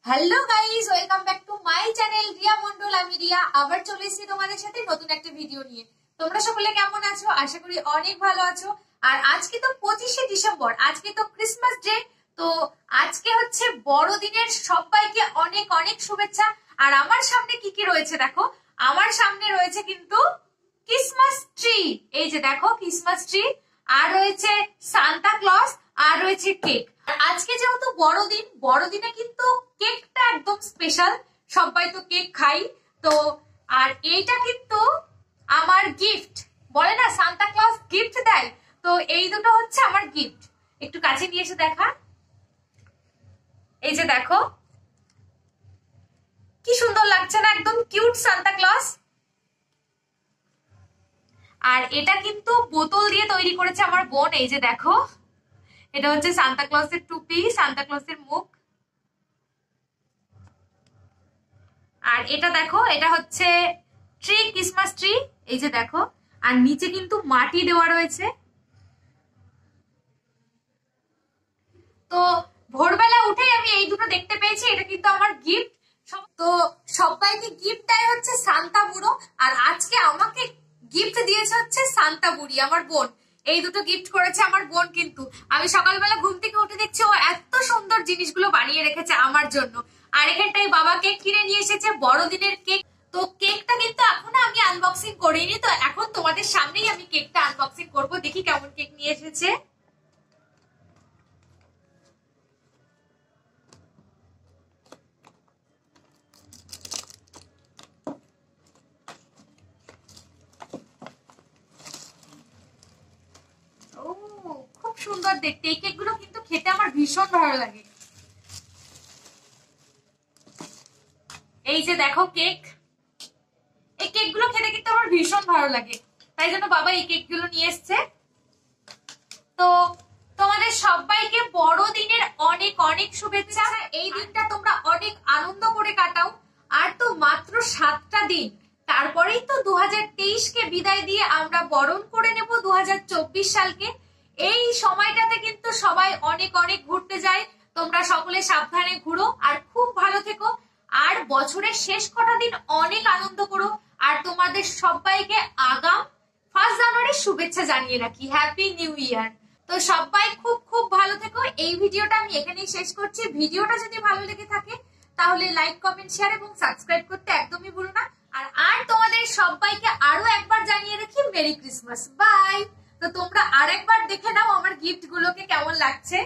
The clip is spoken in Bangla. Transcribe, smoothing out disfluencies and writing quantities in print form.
Hello guys, welcome back to my channel Riya Mondal. আমি রিয়া আবার চলে এসেছি তোমাদের সাথে নতুন একটা ভিডিও নিয়ে। তোমরা সকলে কেমন আছো? আশা করি অনেক ভালো আছো। আর আজকে তো 25শে ডিসেম্বর, আজকে তো ক্রিসমাস ডে। তো আজকে হচ্ছে বড়দিনের সবাইকে অনেক অনেক শুভেচ্ছা। আর আমার সামনে কি কি রয়েছে দেখো, আমার সামনে রয়েছে কিন্তু ক্রিসমাস ট্রি। এই যে দেখো ক্রিসমাস ট্রি, আর রয়েছে সান্তা ক্লজ, আর রয়েছে কেক। আজকে যেহেতু বড়দিন, বড়দিনে কিন্তু কেকটা একদম স্পেশাল, সবাই তো কেক খাই তো। আর এইটা কিন্তু আমার গিফট, বলে না সান্তা ক্লজ গিফট দেয়, তো এই দুটো হচ্ছে আমার গিফট। একটু কাছে নিয়ে এসে দেখা, এই যে দেখো কি সুন্দর লাগছে না, একদম কিউট সান্তা ক্লজ। আর এটা কিন্তু বোতল দিয়ে তৈরি করেছে আমার বোন। এই যে দেখো, এটা হচ্ছে সান্তা ক্লজের টুপি, সান্তা ক্লজের মুখ। আর এটা দেখো, এটা হচ্ছে ট্রি, ক্রিসমাস ট্রি। এই যে দেখো, আর নিচে কিন্তু মাটি দেওয়া রয়েছে। তো ভোরবেলা উঠে আমি এই দুটো দেখতে পেয়েছি, এটা কিন্তু আমার গিফট। তো সবাইকে গিফট দেয় হচ্ছে সান্তা বুড়ো, আর আজকে আমাকে গিফট দিয়েছে হচ্ছে সান্তা বুড়ি, আমার বোন। এই দুটো গিফট করেছে আমার বোন। কিন্তু আমি সকালবেলা ঘুম থেকে উঠে দেখছি ও এত সুন্দর জিনিসগুলো বানিয়ে রেখেছে আমার জন্য। আর এখানটায় বাবা কেক কিনে নিয়ে এসেছে, বড়দিনের কেক। তো কেকটা কিন্তু এখনো আমি আনবক্সিং করিনি, তো এখন তোমাদের সামনেই আমি কেকটা আনবক্সিং করব। দেখি কেমন কেক নিয়ে এসেছে। খুব সুন্দর দেখতে, এই কেকগুলো কিন্তু খেতে আমার ভীষণ ভালো লাগে। এই যে দেখো কেক, এই কেকগুলো খেতে কিন্তু আমার ভীষণ ভালো লাগে, তাই জন্য বাবা এই কেকগুলো নিয়ে এসছে। তো তোমাদের সবাইকে বড়দিনের অনেক অনেক শুভেচ্ছা। এই দিনটা তোমরা অনেক আনন্দ করে কাটাও। আর তো মাত্র 7টা দিন, তারপরেই তো 2023কে বিদায় দিয়ে আমরা বরণ করে নেব 2024 সালকে। এই সময়টাতে কিন্তু সবাই অনেক অনেক ঘুরতে যায়। তোমরা সকলে সাবধানে ঘুরো আর খুব ভালো থেকো। আর বছরের শেষ কটা দিন অনেক আনন্দ করো। আর তোমাদের সবাইকে আগাম 1 জানুয়ারির শুভেচ্ছা জানিয়ে রাখি, হ্যাপি নিউ ইয়ার। তো সবাই খুব খুব ভালো থেকো। এই ভিডিওটা আমি এখানেই শেষ করছি। ভিডিওটা যদি ভালো লেগে থাকে তাহলে লাইক, কমেন্ট, শেয়ার এবং সাবস্ক্রাইব করতে একদমই ভুলো না। আর তোমাদের সবাইকে আরো একবার জানিয়ে রাখি মেরি ক্রিসমাস, বাই। তো তোমরা আরেকবার দেখে নাও আমার গিফট গুলোকে কেমন লাগছে।